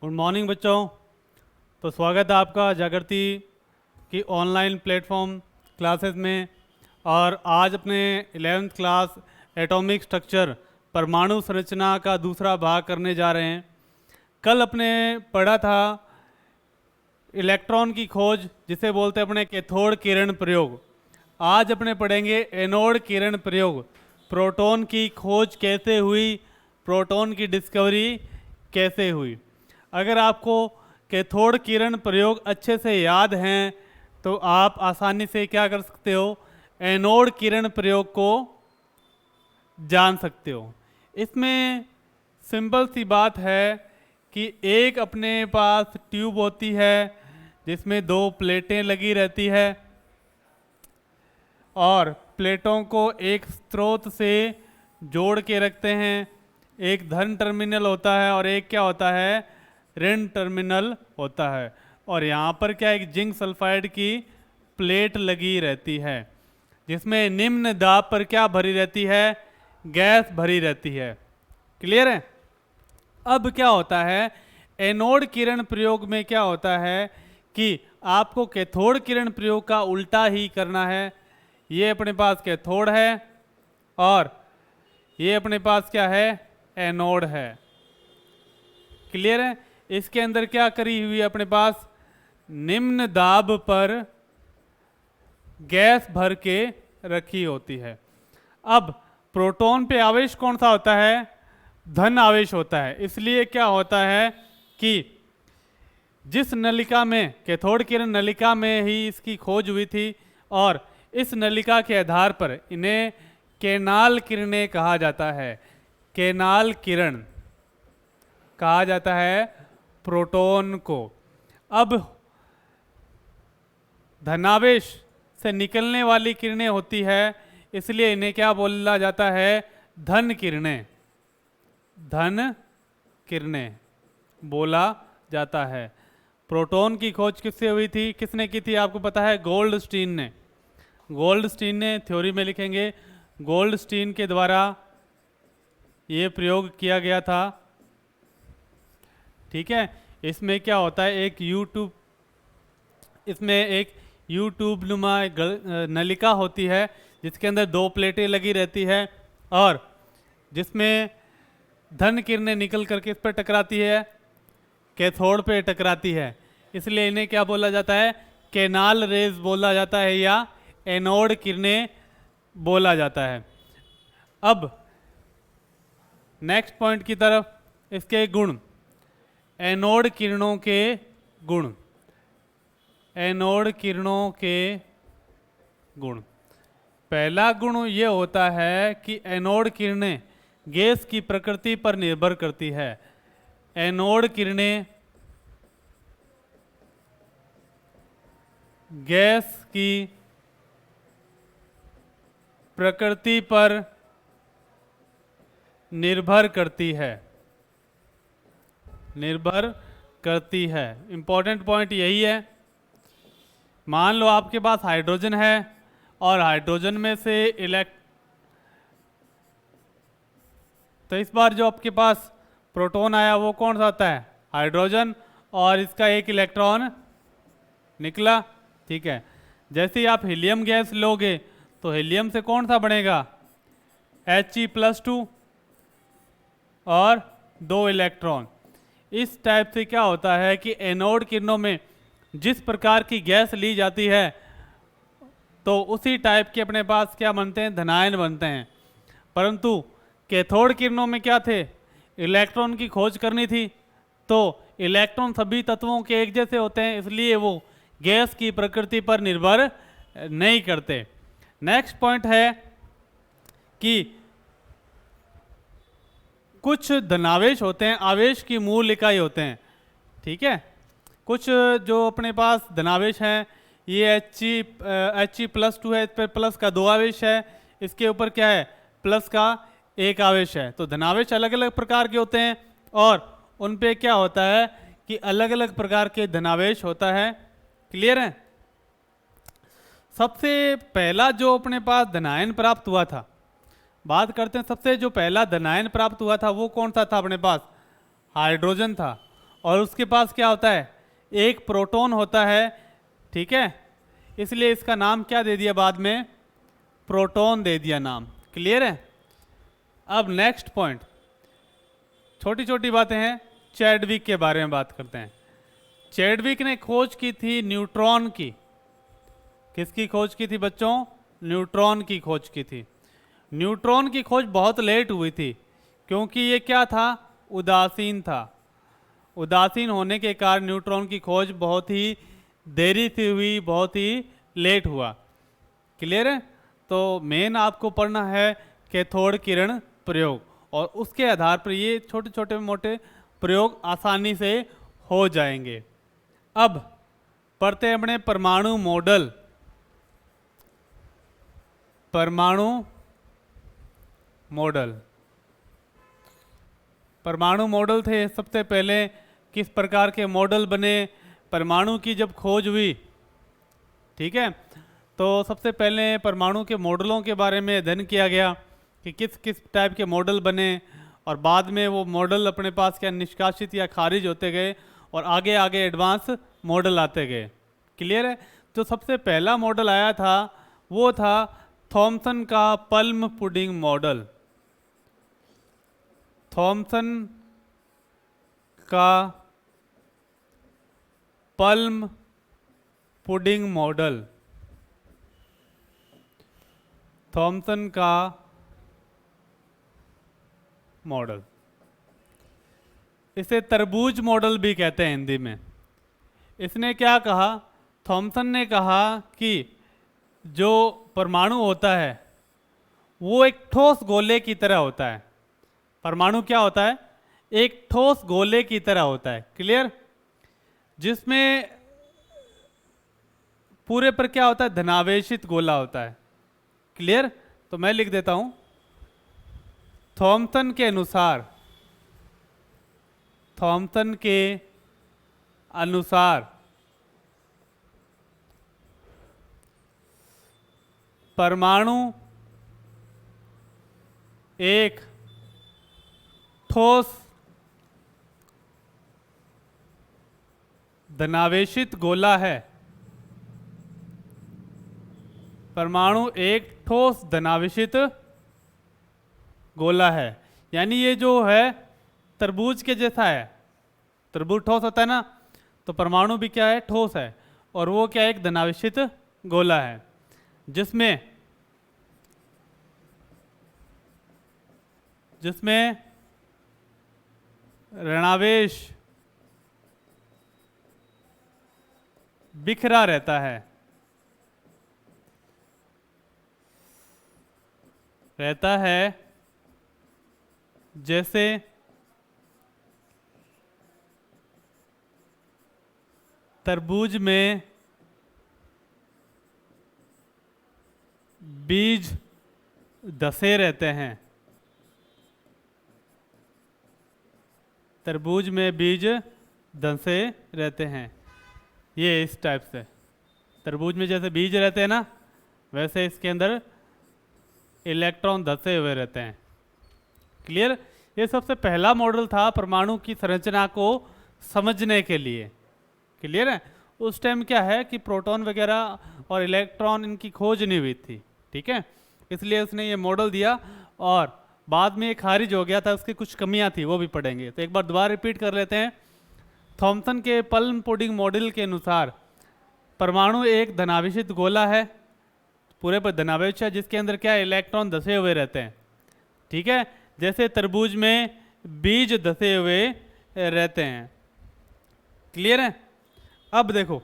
Good morning बच्चों। तो स्वागत है आपका जागृति की ऑनलाइन प्लेटफॉर्म क्लासेस में। और आज अपने 11th क्लास एटॉमिक स्ट्रक्चर परमाणु संरचना का दूसरा भाग करने जा रहे हैं। कल अपने पढ़ा था इलेक्ट्रॉन की खोज, जिसे बोलते हैं अपने कैथोड किरण प्रयोग। आज अपने पढ़ेंगे एनोड किरण प्रयोग। प्रोटॉन की खोज कैसे हुई, प्रोटॉन की डिस्कवरी कैसे हुई। अगर आपको कैथोड किरण प्रयोग अच्छे से याद हैं तो आप आसानी से क्या कर सकते हो, एनोड किरण प्रयोग को जान सकते हो। इसमें सिंपल सी बात है कि एक अपने पास ट्यूब होती है जिसमें दो प्लेटें लगी रहती है और प्लेटों को एक स्रोत से जोड़ के रखते हैं। एक धन टर्मिनल होता है और एक क्या होता है, ऋण टर्मिनल होता है। और यहाँ पर क्या, एक जिंक सल्फाइड की प्लेट लगी रहती है जिसमें निम्न दाब पर क्या भरी रहती है, गैस भरी रहती है। क्लियर है। अब क्या होता है, एनोड किरण प्रयोग में क्या होता है कि आपको कैथोड किरण प्रयोग का उल्टा ही करना है। ये अपने पास कैथोड है और ये अपने पास क्या है, एनोड है। क्लियर है। इसके अंदर क्या करी हुई है, अपने पास निम्न दाब पर गैस भर के रखी होती है। अब प्रोटॉन पे आवेश कौन सा होता है, धन आवेश होता है। इसलिए क्या होता है कि जिस नलिका में, कैथोड किरण नलिका में ही इसकी खोज हुई थी और इस नलिका के आधार पर इन्हें केनाल किरणें कहा जाता है। केनाल किरण कहा जाता है प्रोटॉन को। अब धनावेश से निकलने वाली किरणें होती है, इसलिए इन्हें क्या बोला जाता है, धन किरणें। धन किरणें बोला जाता है। प्रोटॉन की खोज किससे हुई थी, किसने की थी, आपको पता है, गोल्डस्टीन ने। गोल्डस्टीन ने, थ्योरी में लिखेंगे, गोल्डस्टीन के द्वारा ये प्रयोग किया गया था। ठीक है। इसमें क्या होता है, इसमें एक यूट्यूब नुमा नलिका होती है जिसके अंदर दो प्लेटें लगी रहती है और जिसमें धन किरणें निकल करके इस पर टकराती है, कैथोड पे टकराती है। इसलिए इन्हें क्या बोला जाता है, केनाल रेज बोला जाता है या एनोड किरणें बोला जाता है। अब नेक्स्ट पॉइंट की तरफ, इसके गुण, एनोड किरणों के गुण। एनोड किरणों के गुण, पहला गुण ये होता है कि एनोड किरणें गैस की प्रकृति पर निर्भर करती है। एनोड किरणें गैस की प्रकृति पर निर्भर करती है। निर्भर करती है। इंपॉर्टेंट पॉइंट यही है। मान लो आपके पास हाइड्रोजन है और हाइड्रोजन में से तो इस बार जो आपके पास प्रोटॉन आया वो कौन सा होता है, हाइड्रोजन, और इसका एक इलेक्ट्रॉन निकला। ठीक है। जैसे ही आप हीलियम गैस लोगे तो हीलियम से कौन सा बनेगा, He+2 और दो इलेक्ट्रॉन। इस टाइप से क्या होता है कि एनोड किरणों में जिस प्रकार की गैस ली जाती है तो उसी टाइप के अपने पास क्या बनते हैं, धनायन बनते हैं। परंतु कैथोड किरणों में क्या थे, इलेक्ट्रॉन की खोज करनी थी, तो इलेक्ट्रॉन सभी तत्वों के एक जैसे होते हैं, इसलिए वो गैस की प्रकृति पर निर्भर नहीं करते। नेक्स्ट पॉइंट है कि कुछ धनावेश होते हैं, आवेश की मूल इकाई होते हैं। ठीक है। कुछ जो अपने पास धनावेश हैं, ये He+2 है, इस पर प्लस का 2 आवेश है, इसके ऊपर क्या है, प्लस का 1 आवेश है। तो धनावेश अलग अलग प्रकार के होते हैं और उन पे क्या होता है कि अलग अलग प्रकार के धनावेश होता है। क्लियर है। सबसे पहला जो अपने पास धनायन प्राप्त हुआ था, बात करते हैं सबसे जो पहला धनायन प्राप्त हुआ था वो कौन सा था, अपने पास हाइड्रोजन था। और उसके पास क्या होता है, एक प्रोटॉन होता है, ठीक है। इसलिए इसका नाम क्या दे दिया बाद में, प्रोटॉन दे दिया नाम। क्लियर है। अब नेक्स्ट पॉइंट, छोटी छोटी बातें हैं, चैडविक के बारे में बात करते हैं। चैडविक ने खोज की थी न्यूट्रॉन की। किसकी खोज की थी बच्चों, न्यूट्रॉन की खोज की थी। न्यूट्रॉन की खोज बहुत लेट हुई थी क्योंकि ये क्या था, उदासीन था। उदासीन होने के कारण न्यूट्रॉन की खोज बहुत ही देरी से हुई, बहुत ही लेट हुआ। क्लियर है। तो मेन आपको पढ़ना है कैथोड किरण प्रयोग, और उसके आधार पर ये छोटे छोटे मोटे प्रयोग आसानी से हो जाएंगे। अब पढ़ते हैं अपने परमाणु मॉडल। परमाणु मॉडल, परमाणु मॉडल थे सबसे पहले। किस प्रकार के मॉडल बने, परमाणु की जब खोज हुई, ठीक है, तो सबसे पहले परमाणु के मॉडलों के बारे में अध्ययन किया गया कि किस किस टाइप के मॉडल बने, और बाद में वो मॉडल अपने पास क्या निष्कासित या खारिज होते गए, और आगे आगे एडवांस मॉडल आते गए। क्लियर है। तो सबसे पहला मॉडल आया था वो था थॉमसन का पल्म पुडिंग मॉडल। थॉमसन का पल्म पुडिंग मॉडल, थॉमसन का मॉडल, इसे तरबूज मॉडल भी कहते हैं हिंदी में। इसने क्या कहा, थॉमसन ने कहा कि जो परमाणु होता है वो एक ठोस गोले की तरह होता है। परमाणु क्या होता है, एक ठोस गोले की तरह होता है। क्लियर। जिसमें पूरे पर क्या होता है, धनावेशित गोला होता है। क्लियर। तो मैं लिख देता हूं, थॉमसन के अनुसार, थॉमसन के अनुसार परमाणु एक ठोस धनावेशित गोला है। परमाणु एक ठोस धनावेशित गोला है, यानी ये जो है तरबूज के जैसा है। तरबूज ठोस होता है ना, तो परमाणु भी क्या है, ठोस है, और वो क्या है, एक धनावेशित गोला है जिसमें ऋणावेश बिखरा रहता है, जैसे तरबूज में बीज धसे रहते हैं। तरबूज में बीज धसे रहते हैं, ये इस टाइप से। तरबूज में जैसे बीज रहते हैं ना, वैसे इसके अंदर इलेक्ट्रॉन धसे हुए रहते हैं। क्लियर। ये सबसे पहला मॉडल था परमाणु की संरचना को समझने के लिए। क्लियर है। उस टाइम क्या है कि प्रोटॉन वगैरह और इलेक्ट्रॉन इनकी खोज नहीं हुई थी, ठीक है, इसलिए उसने ये मॉडल दिया, और बाद में ये खारिज हो गया था, उसकी कुछ कमियां थी, वो भी पढ़ेंगे। तो एक बार दोबारा रिपीट कर लेते हैं। थॉमसन के पल्म पुडिंग मॉडल के अनुसार परमाणु एक धनावेशित गोला है, पूरे पर धनावेश है, जिसके अंदर क्या है, इलेक्ट्रॉन धसे हुए रहते हैं, ठीक है, जैसे तरबूज में बीज धसे हुए रहते हैं। क्लियर है। अब देखो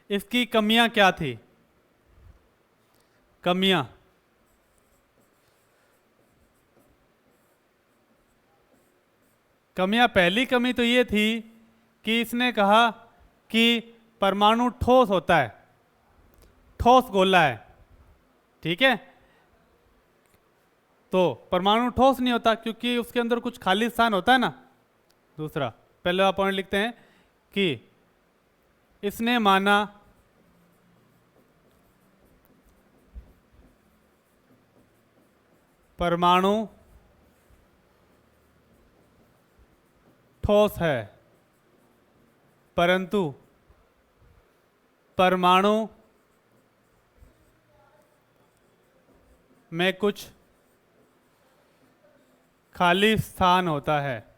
इसकी कमियां क्या थी। कमियां, पहली कमी तो ये थी कि इसने कहा कि परमाणु ठोस होता है, ठोस गोला है, ठीक है। तो परमाणु ठोस नहीं होता क्योंकि उसके अंदर कुछ खाली स्थान होता है ना। दूसरा पहले आप पॉइंट लिखते हैं कि इसने माना परमाणु ठोस है। परंतु परमाणु में कुछ खाली स्थान होता है।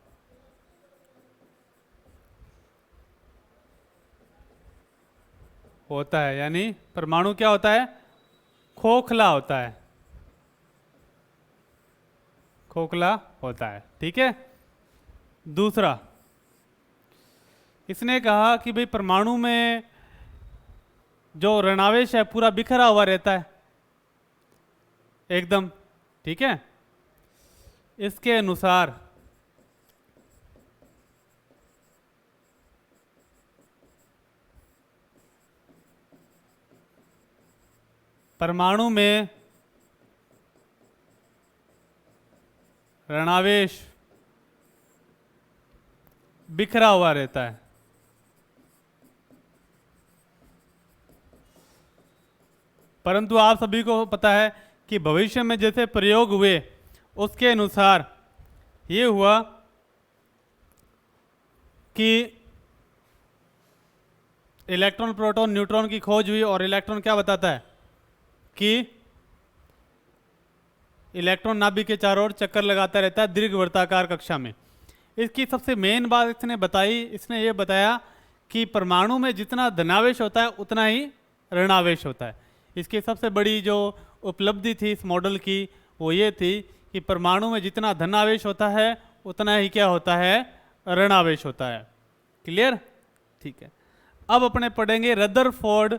यानी परमाणु क्या होता है? खोखला होता है, खोखला होता है। ठीक है। दूसरा, इसने कहा कि भाई परमाणु में जो ऋणावेश है पूरा बिखरा हुआ रहता है एकदम। ठीक है। इसके अनुसार परमाणु में ऋणावेश बिखरा हुआ रहता है। परंतु आप सभी को पता है कि भविष्य में जैसे प्रयोग हुए उसके अनुसार ये हुआ कि इलेक्ट्रॉन, प्रोटॉन, न्यूट्रॉन की खोज हुई और इलेक्ट्रॉन क्या बताता है कि इलेक्ट्रॉन नाभिक के चारों ओर चक्कर लगाता रहता है दीर्घवृत्ताकार कक्षा में। इसकी सबसे मेन बात इसने बताई, इसने ये बताया कि परमाणु में जितना धनावेश होता है उतना ही ऋणावेश होता है। इसकी सबसे बड़ी जो उपलब्धि थी इस मॉडल की वो ये थी कि परमाणु में जितना धनावेश होता है उतना ही क्या होता है? ऋणावेश होता है। क्लियर? ठीक है। अब अपने पढ़ेंगे रदरफोर्ड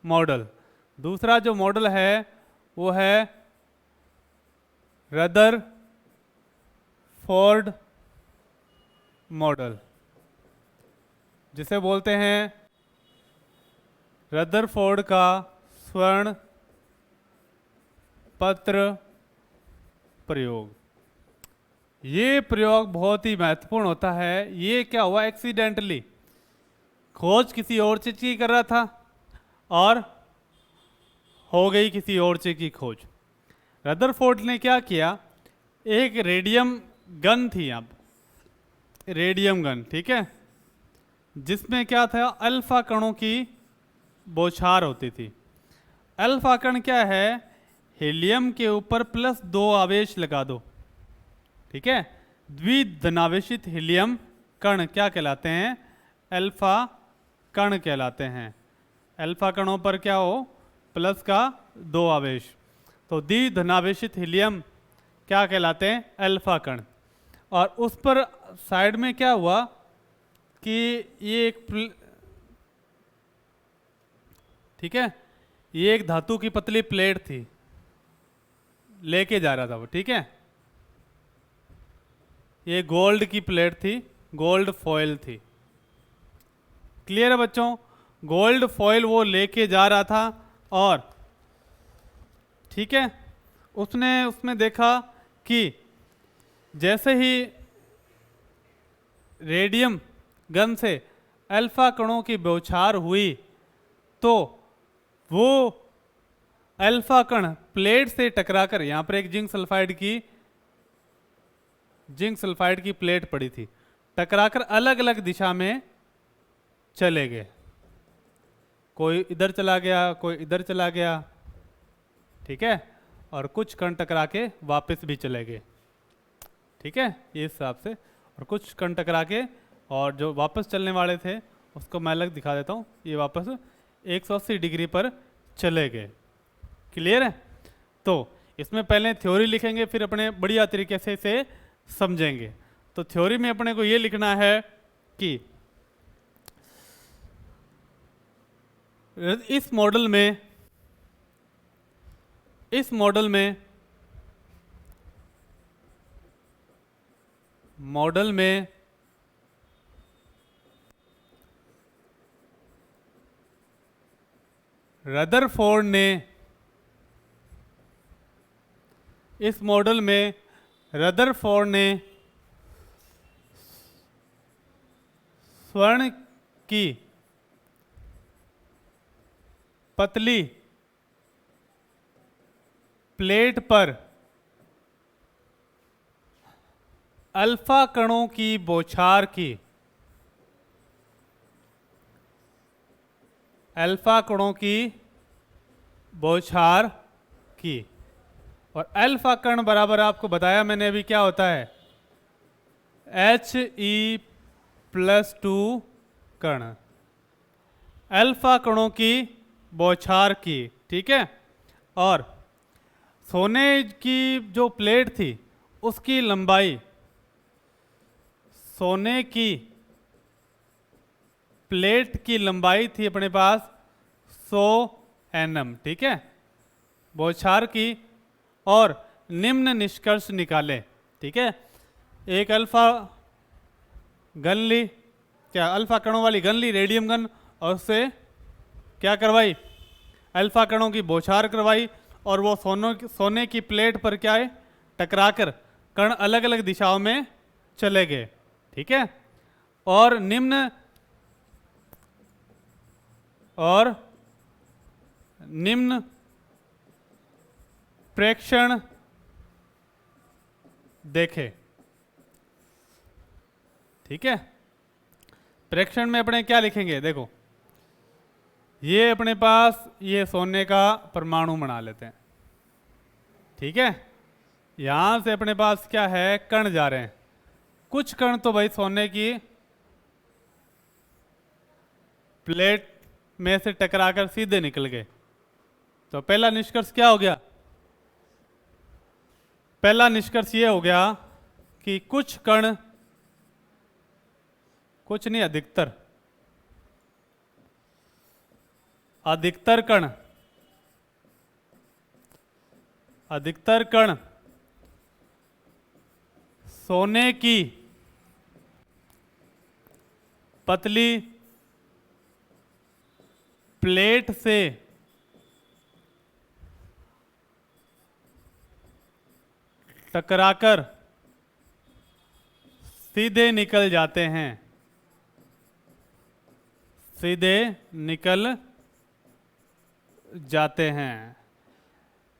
मॉडल। दूसरा जो मॉडल है वो है रदरफोर्ड मॉडल, जिसे बोलते हैं रदरफोर्ड का स्वर्ण पत्र प्रयोग। ये प्रयोग बहुत ही महत्वपूर्ण होता है। ये क्या हुआ? एक्सीडेंटली खोज किसी और चीज की कर रहा था और हो गई किसी और चीज की खोज। रदरफोर्ड ने क्या किया? एक रेडियम गन थी, यहाँ रेडियम गन, ठीक है, जिसमें क्या था? अल्फा कणों की बौछार होती थी। अल्फा कण क्या है? हीलियम के ऊपर +2 आवेश लगा दो। ठीक है। द्विधनावेशित हीलियम कण क्या कहलाते हैं? अल्फा कण कहलाते हैं। अल्फा कणों पर क्या हो? +2 आवेश। तो द्विधनावेशित हीलियम क्या कहलाते हैं? अल्फा कण। और उस पर साइड में क्या हुआ कि ये एक ठीक है, ये एक धातु की पतली प्लेट थी, लेके जा रहा था वो। ठीक है। ये गोल्ड की प्लेट थी, गोल्ड फॉयल थी। क्लियर है बच्चों? गोल्ड फॉयल वो लेके जा रहा था और ठीक है, उसने उसमें देखा कि जैसे ही रेडियम गन से अल्फा कणों की बौछार हुई तो वो अल्फा कण प्लेट से टकराकर, यहां पर एक जिंक सल्फाइड की प्लेट पड़ी थी, टकराकर अलग अलग दिशा में चले गए। कोई इधर चला गया, कोई इधर चला गया। ठीक है। और कुछ कण टकरा के वापस भी चले गए। ठीक है, ये हिसाब से। और कुछ कण टकरा के, और जो वापस चलने वाले थे उसको मैं अलग दिखा देता हूँ, ये वापस 180 डिग्री पर चले गए। क्लियर है? तो इसमें पहले थ्योरी लिखेंगे, फिर अपने बढ़िया तरीके से इसे समझेंगे। तो थ्योरी में अपने को ये लिखना है कि इस मॉडल में रदरफोर्ड ने स्वर्ण की पतली प्लेट पर अल्फा कणों की बौछार की। अल्फा कणों की बौछार की। और अल्फा कण बराबर आपको बताया मैंने अभी क्या होता है, He+2 कण, अल्फा कणों की बौछार की। ठीक है। और सोने की जो प्लेट थी उसकी लंबाई, सोने की प्लेट की लंबाई थी अपने पास 100 nm। ठीक है, बौछार की। और निम्न निष्कर्ष निकाले। ठीक है, एक अल्फा गन ली, क्या अल्फा कणों वाली गन ली, रेडियम गन, और उससे क्या करवाई, अल्फा कणों की बौछार करवाई। और वो सोने की प्लेट पर क्या है, टकराकर कण अलग अलग दिशाओं में चले गए। ठीक है। और निम्न प्रेक्षण देखे। ठीक है, प्रेक्षण में अपने क्या लिखेंगे, देखो ये अपने पास ये सोने का परमाणु बना लेते हैं। ठीक है, यहां से अपने पास क्या है, कण जा रहे हैं। कुछ कण तो भाई सोने की प्लेट में से टकराकर सीधे निकल गए। तो पहला निष्कर्ष क्या हो गया, पहला निष्कर्ष ये हो गया कि कुछ कण, कुछ नहीं अधिकतर कण सोने की पतली प्लेट से टकराकर सीधे निकल जाते हैं, सीधे निकल जाते हैं।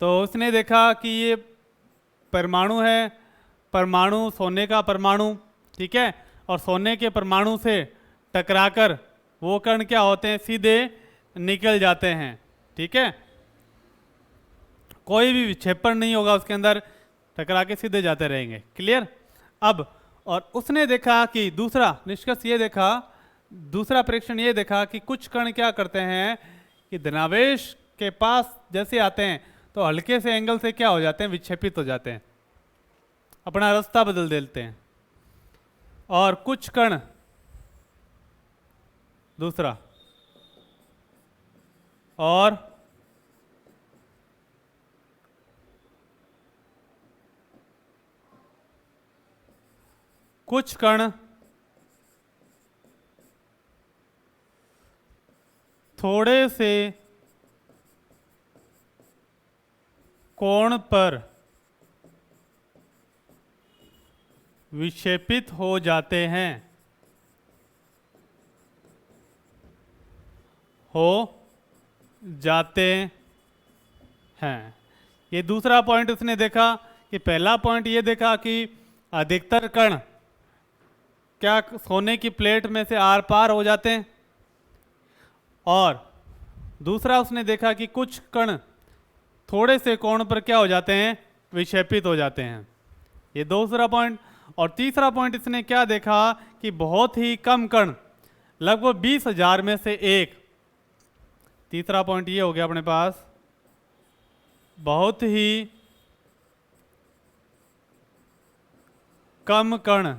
तो उसने देखा कि ये परमाणु है, परमाणु सोने का परमाणु। ठीक है, और सोने के परमाणु से टकराकर वो कण क्या होते हैं, सीधे निकल जाते हैं। ठीक है, कोई भी विक्षेपण नहीं होगा उसके अंदर, टकरा के सीधे जाते रहेंगे। क्लियर। अब और उसने देखा कि दूसरा निष्कर्ष ये देखा, दूसरा परीक्षण ये देखा कि कुछ कण क्या करते हैं कि धनावेश के पास जैसे आते हैं तो हल्के से एंगल से क्या हो जाते हैं, विक्षेपित हो जाते हैं, अपना रास्ता बदल देते हैं। और कुछ कण, दूसरा, और कुछ कण थोड़े से कोण पर विक्षेपित हो जाते हैं, ये दूसरा पॉइंट उसने देखा। कि पहला पॉइंट ये देखा कि अधिकतर कण क्या सोने की प्लेट में से आर पार हो जाते हैं, और दूसरा उसने देखा कि कुछ कण थोड़े से कोण पर क्या हो जाते हैं, विक्षेपित हो जाते हैं। ये दूसरा पॉइंट। और तीसरा पॉइंट इसने क्या देखा कि बहुत ही कम कण, लगभग 20,000 में से एक। तीसरा पॉइंट ये हो गया अपने पास, बहुत ही कम कण,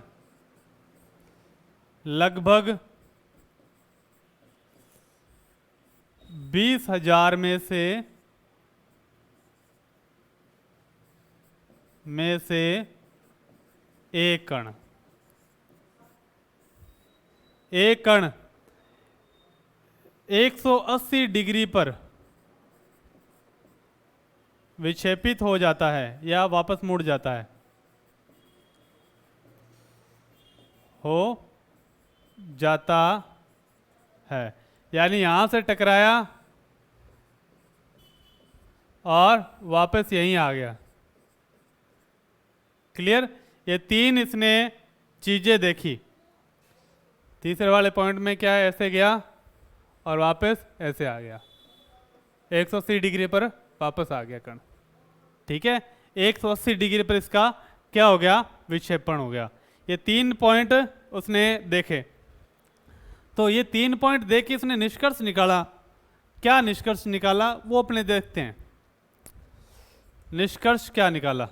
लगभग 20,000 में से एक कण, एक कण 180 डिग्री पर विक्षेपित हो जाता है या वापस मुड़ जाता है, हो जाता है। यानी यहां से टकराया और वापस यहीं आ गया। क्लियर। ये तीन इसने चीजें देखी। तीसरे वाले पॉइंट में क्या है, ऐसे गया और वापस ऐसे आ गया, 180 डिग्री पर वापस आ गया कण। ठीक है, 180 डिग्री पर इसका क्या हो गया, विक्षेपण हो गया। ये 3 पॉइंट उसने देखे। तो ये 3 पॉइंट देख के उसने निष्कर्ष निकाला। क्या निष्कर्ष निकाला वो अपने देखते हैं। निष्कर्ष क्या निकाला?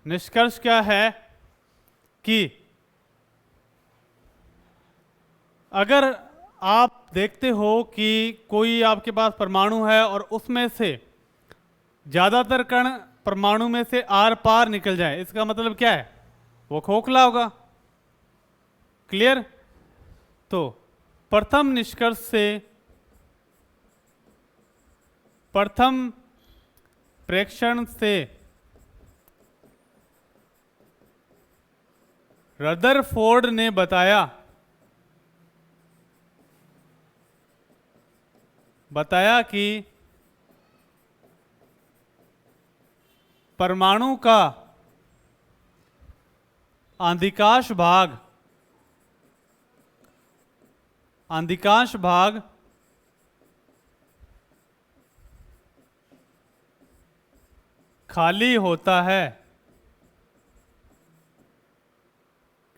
निष्कर्ष क्या है कि अगर आप देखते हो कि कोई आपके पास परमाणु है और उसमें से ज़्यादातर कण परमाणु में से आर पार निकल जाए, इसका मतलब क्या है, वो खोखला होगा। क्लियर? तो प्रथम निष्कर्ष से, प्रथम प्रेक्षण से रदरफोर्ड ने बताया कि परमाणु का अधिकांश भाग खाली होता है।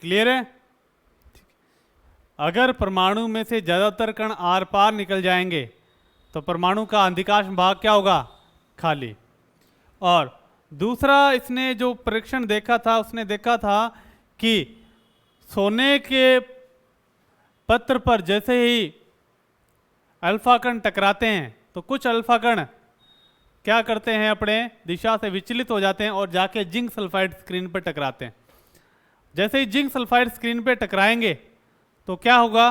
क्लियर है? अगर परमाणु में से ज्यादातर कण आर पार निकल जाएंगे तो परमाणु का अधिकांश भाग क्या होगा, खाली। और दूसरा इसने जो परीक्षण देखा था, उसने देखा था कि सोने के पत्र पर जैसे ही अल्फा कण टकराते हैं तो कुछ अल्फा कण क्या करते हैं, अपने दिशा से विचलित हो जाते हैं और जाके जिंक सल्फाइड स्क्रीन पर टकराते हैं। जैसे ही जिंक सल्फाइड स्क्रीन पे टकराएंगे तो क्या होगा,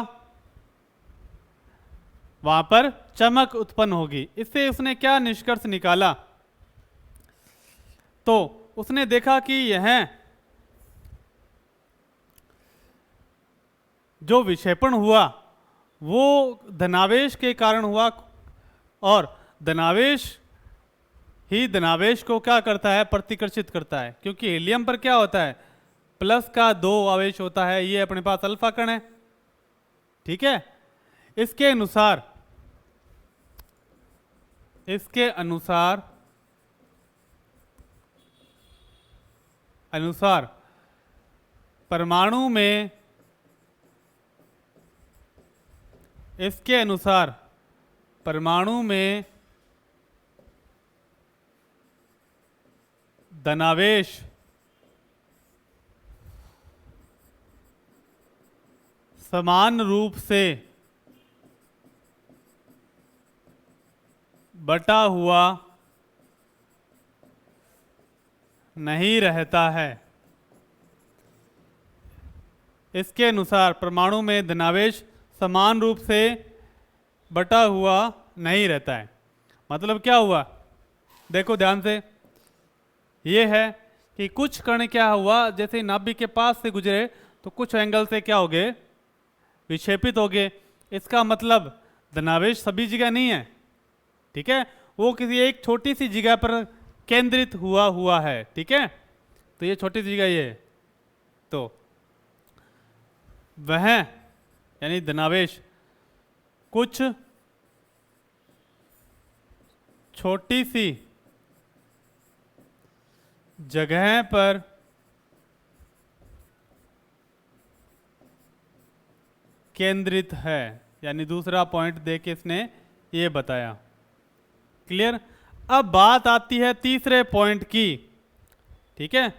वहां पर चमक उत्पन्न होगी। इससे उसने क्या निष्कर्ष निकाला, तो उसने देखा कि यह जो विक्षेपण हुआ वो धनावेश के कारण हुआ, और धनावेश ही धनावेश को क्या करता है, प्रतिकर्षित करता है। क्योंकि हीलियम पर क्या होता है, प्लस का 2 आवेश होता है, ये अपने पास अल्फा कण है। ठीक है, इसके अनुसार परमाणु में, इसके अनुसार परमाणु में धनावेश समान रूप से बटा हुआ नहीं रहता है। इसके अनुसार परमाणु में धनावेश समान रूप से बटा हुआ नहीं रहता है। मतलब क्या हुआ, देखो ध्यान से, ये है कि कुछ कण क्या हुआ, जैसे नाभिक के पास से गुजरे तो कुछ एंगल से क्या हो गए, विक्षेपित हो गए। इसका मतलब धनावेश सभी जगह नहीं है। ठीक है, वो किसी एक छोटी सी जगह पर केंद्रित हुआ है। ठीक है, तो ये छोटी सी जगह ये है, तो वह यानी धनावेश कुछ छोटी सी जगह पर केंद्रित है। यानी दूसरा पॉइंट देके इसने ये बताया। क्लियर? अब बात आती है तीसरे पॉइंट की। ठीक है,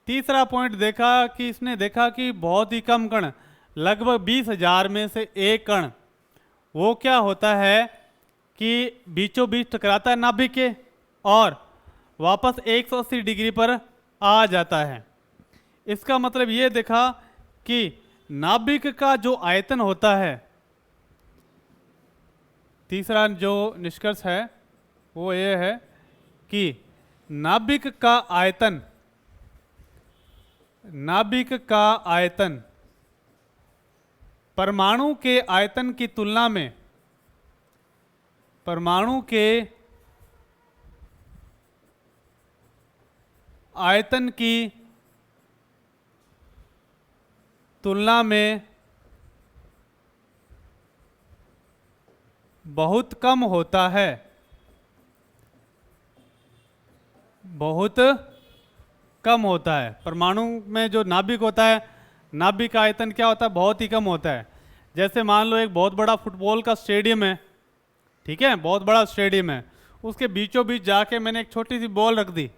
तीसरा पॉइंट देखा कि इसने देखा कि बहुत ही कम कण, लगभग 20,000 में से एक कण, वो क्या होता है कि बीचों बीच टकराता है नाभिक के और वापस 180 डिग्री पर आ जाता है। इसका मतलब ये देखा कि नाभिक का जो आयतन होता है, तीसरा जो निष्कर्ष है वो ये है कि नाभिक का आयतन परमाणु के आयतन की तुलना में, परमाणु के आयतन की तुलना में बहुत कम होता है, बहुत कम होता है। परमाणु में जो नाभिक होता है, नाभिक का आयतन क्या होता है, बहुत ही कम होता है। जैसे मान लो एक बहुत बड़ा फुटबॉल का स्टेडियम है, ठीक है, बहुत बड़ा स्टेडियम है, उसके बीचों बीच जाके मैंने एक छोटी सी बॉल रख दी,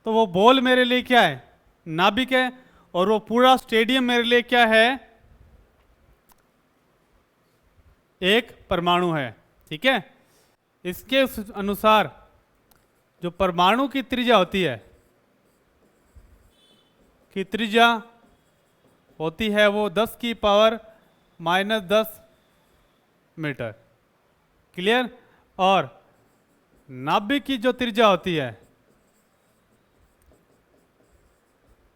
तो वो बॉल मेरे लिए क्या है, नाभिक है, और वो पूरा स्टेडियम मेरे लिए क्या है, एक परमाणु है। ठीक है, इसके अनुसार जो परमाणु की त्रिज्या होती है, की त्रिज्या होती है वो 10⁻⁻10 मीटर। क्लियर। और नाभिक की जो त्रिज्या होती है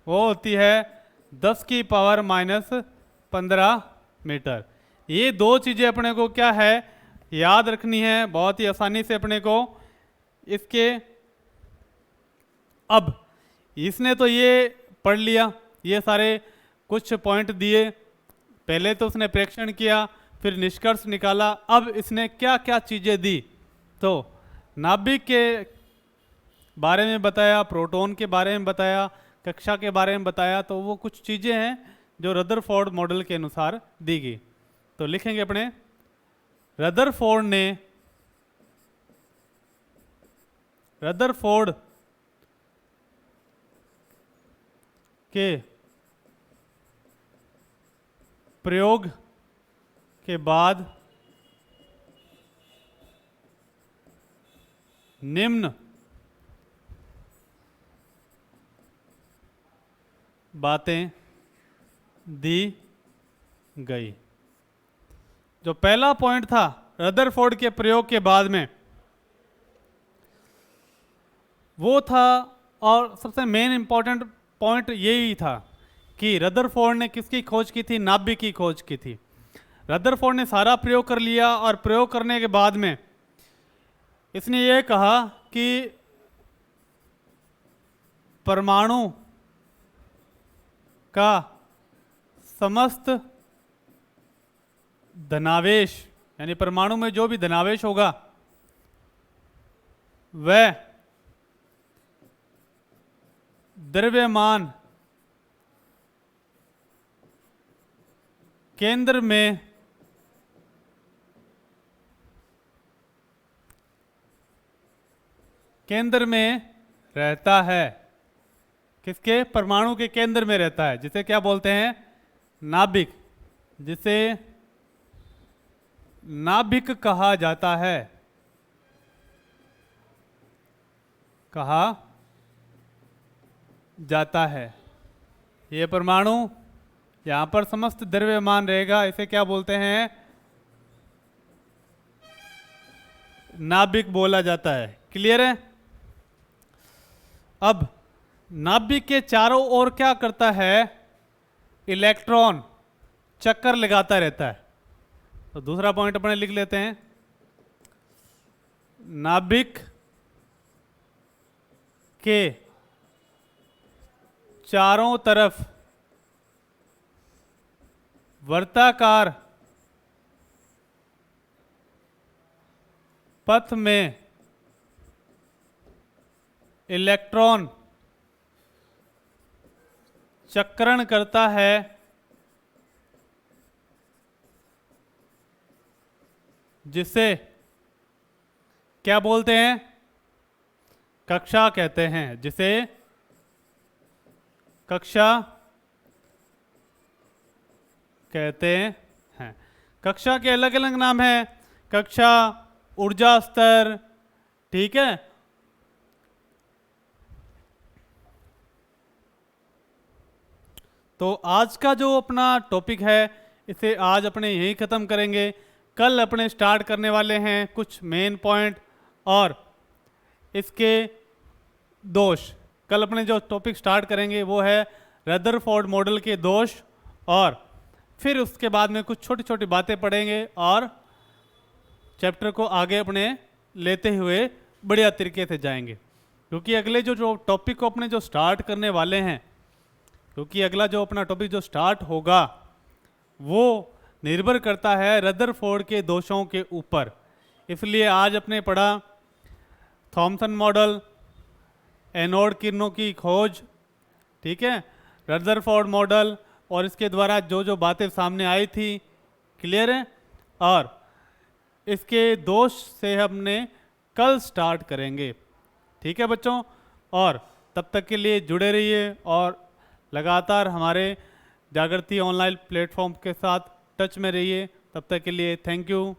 वो होती है 10⁻⁻15 मीटर। ये दो चीजें अपने को क्या है, याद रखनी है बहुत ही आसानी से अपने को। इसके अब इसने तो ये पढ़ लिया, ये सारे कुछ पॉइंट दिए, पहले तो उसने प्रेक्षण किया, फिर निष्कर्ष निकाला, अब इसने क्या क्या चीजें दी। तो नाभिक के बारे में बताया, प्रोटॉन के बारे में बताया, कक्षा के बारे में बताया, तो वो कुछ चीजें हैं जो रदरफोर्ड मॉडल के अनुसार दी गई। तो लिखेंगे अपने, रदरफोर्ड के प्रयोग के बाद निम्न बातें दी गई। जो पहला पॉइंट था रदरफोर्ड के प्रयोग के बाद में, वो था, और सबसे मेन इंपॉर्टेंट पॉइंट यही था कि रदरफोर्ड ने किसकी खोज की थी, नाभिक की खोज की थी। रदरफोर्ड ने सारा प्रयोग कर लिया, और प्रयोग करने के बाद में इसने ये कहा कि परमाणु का समस्त धनावेश, यानी परमाणु में जो भी धनावेश होगा वह द्रव्यमान केंद्र में रहता है। किसके, परमाणु के केंद्र में रहता है, जिसे क्या बोलते हैं, नाभिक, जिसे नाभिक कहा जाता है, कहा जाता है। ये परमाणु यहां पर समस्त द्रव्यमान रहेगा, इसे क्या बोलते हैं, नाभिक बोला जाता है। क्लियर है। अब नाभिक के चारों ओर क्या करता है, इलेक्ट्रॉन चक्कर लगाता रहता है। तो दूसरा पॉइंट अपने लिख लेते हैं, नाभिक के चारों तरफ वर्ताकार पथ में इलेक्ट्रॉन चक्रण करता है, जिसे क्या बोलते हैं, कक्षा कहते हैं, जिसे कक्षा कहते हैं। कक्षा के अलग अलग नाम हैं, कक्षा, ऊर्जा स्तर, ठीक है। तो आज का जो अपना टॉपिक है इसे आज अपने यहीं ख़त्म करेंगे। कल अपने स्टार्ट करने वाले हैं कुछ मेन पॉइंट और इसके दोष। कल अपने जो टॉपिक स्टार्ट करेंगे वो है रदरफोर्ड मॉडल के दोष, और फिर उसके बाद में कुछ छोटी छोटी बातें पढ़ेंगे और चैप्टर को आगे अपने लेते हुए बढ़िया तरीके से जाएंगे। क्योंकि अगले जो टॉपिक को अपने जो स्टार्ट करने वाले हैं क्योंकि अगला जो अपना टॉपिक जो स्टार्ट होगा वो निर्भर करता है रदरफोर्ड के दोषों के ऊपर। इसलिए आज अपने पढ़ा थॉमसन मॉडल, एनोड किरणों की खोज, ठीक है, रदरफोर्ड मॉडल, और इसके द्वारा जो जो बातें सामने आई थी, क्लियर है। और इसके दोष से हमने कल स्टार्ट करेंगे, ठीक है बच्चों। और तब तक के लिए जुड़े रहिए और लगातार हमारे जागृति ऑनलाइन प्लेटफॉर्म के साथ टच में रहिए। तब तक के लिए थैंक यू।